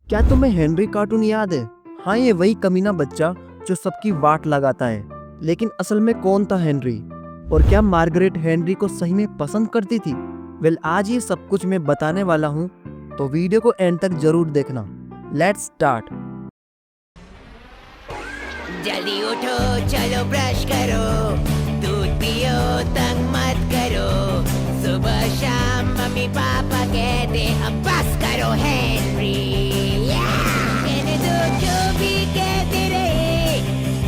क्या तुम्हें Henry cartoon याद है? हाँ, ये वही कमीना बच्चा जो सबकी वाट लगाता है। लेकिन असल में कौन था हेनरी? और क्या मार्गरेट हेनरी को सही में पसंद करती थी? वेल, आज ये सब कुछ मैं बताने वाला हूँ, तो वीडियो को एंड तक जरूर देखना। Let's start. जल्दी उठो, चलो ब्रश करो, दूध पियो, तंग मत करो। सुबह शाम मम्मी पापा कहते अब बस करो हेनरी। कहने दो जो भी कहते रहे,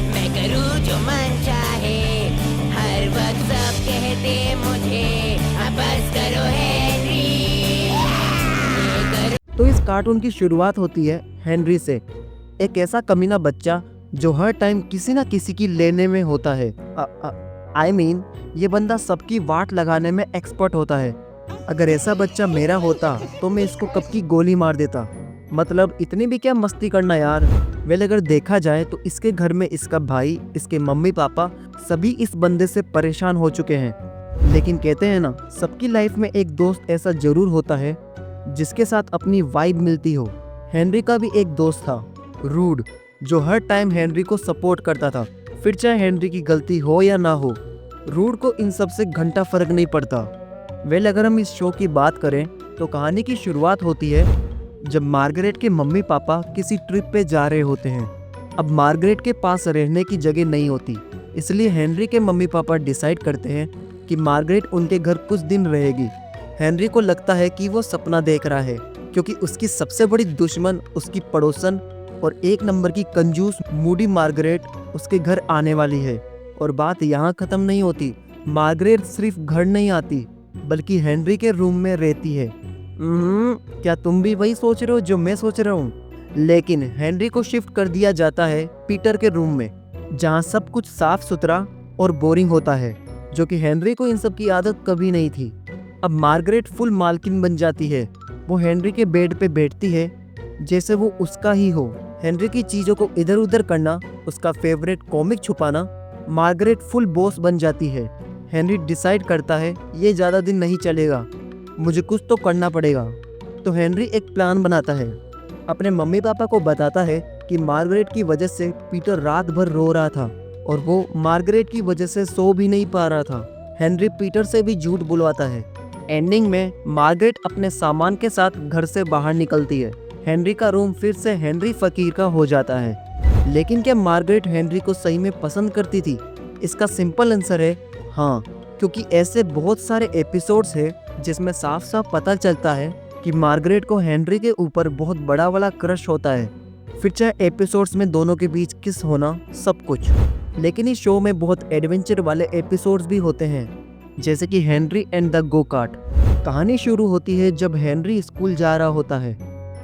मैं करूँ जो मन चाहे। हर वक्त सब कहते मुझे अब बस करो हेनरी। तो इस कार्टून की शुरुआत होती है हेनरी से, एक ऐसा कमीना बच्चा जो हर टाइम किसी ना किसी की लेने में होता है। आई मीन, ये बंदा सबकी वाट लगाने में एक्सपर्ट होता है। अगर ऐसा बच्चा मेरा होता तो मैं इसको कब की गोली मार देता। मतलब इतनी भी क्या मस्ती करना यार। वेल, अगर देखा जाए तो इसके घर में इसका भाई, इसके मम्मी पापा सभी इस बंदे से परेशान हो चुके हैं। लेकिन कहते हैं ना, सबकी लाइफ में एक दोस्त ऐसा जरूर होता है जिसके साथ अपनी वाइब मिलती हो। हेनरी का भी एक दोस्त था, रूड, जो हर टाइम हेनरी को सपोर्ट करता था, फिर चाहे हेनरी की गलती हो या ना हो। रूड को इन सब से घंटा फर्क नहीं पड़ता। वेल, अगर हम इस शो की बात करें तो कहानी की शुरुआत होती है जब मार्गरेट के मम्मी पापा किसी ट्रिप पे जा रहे होते हैं। अब मार्गरेट के पास रहने की जगह नहीं होती, इसलिए हेनरी के मम्मी पापा डिसाइड करते हैं कि मार्गरेट उनके घर कुछ दिन रहेगी। हेनरी को लगता है कि वो सपना देख रहा है, क्योंकि उसकी सबसे बड़ी दुश्मन, उसकी पड़ोसन और एक नंबर की कंजूस मूडी मार्गरेट उसके घर आने वाली है। और बात यहाँ खत्म नहीं होती। मार्गरेट सिर्फ घर नहीं आती, बल्कि हेनरी के रूम में रहती है। क्या तुम भी वही सोच रहे हो जो मैं सोच रहा हूँ? लेकिन हेनरी को शिफ्ट कर दिया जाता है पीटर के रूम में, जहाँ सब कुछ साफ सुथरा और बोरिंग होता है, जो कि हेनरी को इन सब की आदत कभी नहीं थी। अब मार्गरेट फुल मालकिन बन जाती है। वो हेनरी के बेड पे बैठती है जैसे वो उसका ही हो। हेनरी की चीज़ों को इधर उधर करना, उसका फेवरेट कॉमिक छुपाना, मार्गरेट फुल बॉस बन जाती है। हेनरी डिसाइड करता है ये ज़्यादा दिन नहीं चलेगा, मुझे कुछ तो करना पड़ेगा। तो हेनरी एक प्लान बनाता है। अपने मम्मी पापा को बताता है कि मार्गरेट की वजह से पीटर रात भर रो रहा था और वो मार्गरेट की वजह से सो भी नहीं पा रहा था। हेनरी पीटर से भी झूठ बुलवाता है। एंडिंग में मार्गरेट अपने सामान के साथ घर से बाहर निकलती है। हेनरी का रूम फिर से हेनरी फकीर का हो जाता है। लेकिन क्या मार्गरेट हेनरी को सही में पसंद करती थी? इसका सिंपल आंसर है हाँ, क्योंकि ऐसे बहुत सारे एपिसोड्स हैं जिसमें साफ साफ पता चलता है कि मार्गरेट को हेनरी के ऊपर बहुत बड़ा वाला क्रश होता है। फिर चाहे एपिसोड्स में दोनों के बीच किस होना, सब कुछ। लेकिन इस शो में बहुत एडवेंचर वाले एपिसोड्स भी होते हैं, जैसे कि Henry and the go kart. कहानी शुरू होती है जब हेनरी स्कूल जा रहा होता है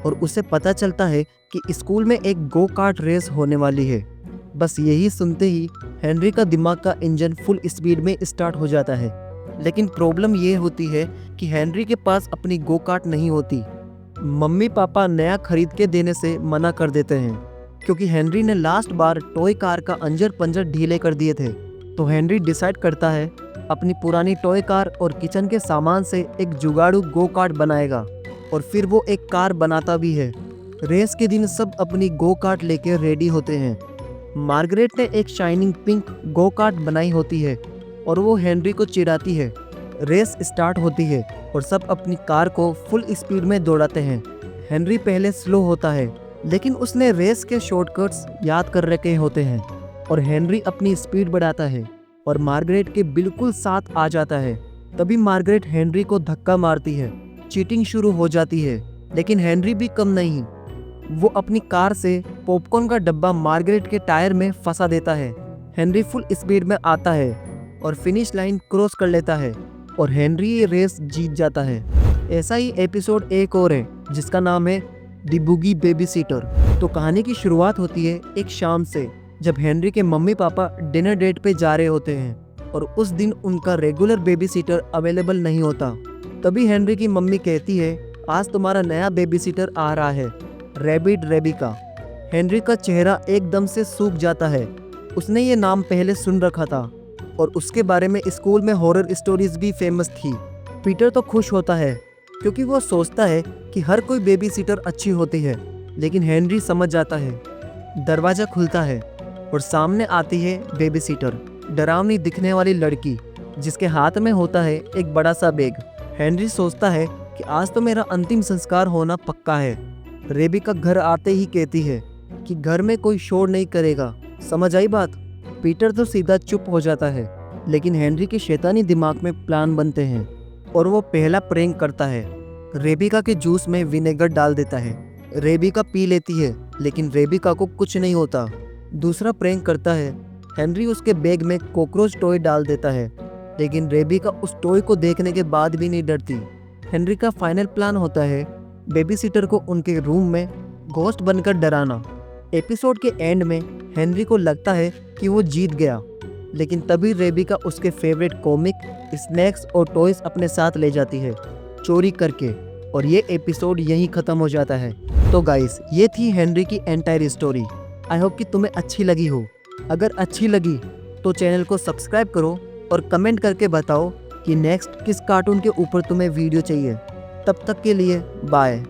और उसे पता चलता है कि स्कूल में एक गो कार्ट रेस होने वाली है। बस यही सुनते ही हेनरी का दिमाग का इंजन फुल स्पीड में स्टार्ट हो जाता है। लेकिन प्रॉब्लम ये होती है कि हेनरी के पास अपनी गो कार्ट नहीं होती। मम्मी पापा नया खरीद के देने से मना कर देते हैं, क्योंकि हेनरी ने लास्ट बार टॉय कार का अंजर पंजर ढीले कर दिए थे। तो हेनरी डिसाइड करता है अपनी पुरानी टॉय कार और किचन के सामान से एक जुगाड़ू गो कार्ट बनाएगा, और फिर वो एक कार बनाता भी है। रेस के दिन सब अपनी गो कार्ट लेके रेडी होते हैं। मार्गरेट ने एक शाइनिंग पिंक गो कार्ट बनाई होती है और वो हेनरी को चिढ़ाती है। रेस स्टार्ट होती है और सब अपनी कार को फुल स्पीड में दौड़ाते हैं। हेनरी पहले स्लो होता है, लेकिन उसने रेस के शॉर्टकट्स याद कर रखे होते हैं और हेनरी अपनी स्पीड बढ़ाता है और मार्गरेट के बिल्कुल साथ आ जाता है। तभी मार्गरेट हेनरी को धक्का मारती है। चीटिंग शुरू हो जाती है, लेकिन हेनरी भी कम नहीं। वो अपनी कार से पॉपकॉर्न का डब्बा मार्गरेट के टायर में फंसा देता है। हेनरी फुल स्पीड में आता है और फिनिश लाइन क्रॉस कर लेता है और हेनरी ये रेस जीत जाता है। ऐसा ही एपिसोड एक और है जिसका नाम है द बुगी बेबी सीटर। तो कहानी की शुरुआत होती है एक शाम से, जब हेनरी के मम्मी पापा डिनर डेट पे जा रहे होते हैं और उस दिन उनका रेगुलर बेबी सीटर अवेलेबल नहीं होता। तभी हेनरी की मम्मी कहती है आज तुम्हारा नया बेबी सीटर आ रहा है, रैबिट रेबिका। हेनरी का चेहरा एकदम से सूख जाता है। उसने ये नाम पहले सुन रखा था और उसके बारे में स्कूल में हॉरर स्टोरीज भी फेमस थी। पीटर तो खुश होता है क्योंकि वो सोचता है कि हर कोई बेबी सीटर अच्छी होती है, लेकिन हेनरी समझ जाता है। दरवाज़ा खुलता है और सामने आती है बेबी सीटर, डरावनी दिखने वाली लड़की जिसके हाथ में होता है एक बड़ा सा बैग। हेनरी सोचता है कि आज तो मेरा अंतिम संस्कार होना पक्का है। रेबिका घर आते ही कहती है कि घर में कोई शोर नहीं करेगा, समझ आई बात? पीटर तो सीधा चुप हो जाता है, लेकिन हेनरी के शैतानी दिमाग में प्लान बनते हैं और वो पहला प्रैंक करता है। रेबिका के जूस में विनेगर डाल देता है। रेबिका पी लेती है, लेकिन रेबिका को कुछ नहीं होता। दूसरा प्रैंक करता है। हेनरी उसके बैग में कॉकरोच टॉय डाल देता है, लेकिन रेबिका उस टॉय को देखने के बाद भी नहीं डरती। हेनरी का फाइनल प्लान होता है बेबी सीटर को उनके रूम में घोस्ट बनकर डराना। एपिसोड के एंड में हेनरी को लगता है कि वो जीत गया, लेकिन तभी रेबिका उसके फेवरेट कॉमिक, स्नैक्स और टॉयज अपने साथ ले जाती है चोरी करके, और ये एपिसोड यहीं ख़त्म हो जाता है। तो गाइस, ये थी हेनरी की एंटायर स्टोरी। आई होप कि तुम्हें अच्छी लगी हो। अगर अच्छी लगी तो चैनल को सब्सक्राइब करो और कमेंट करके बताओ कि नेक्स्ट किस कार्टून के ऊपर तुम्हें वीडियो चाहिए। तब तक के लिए बाय।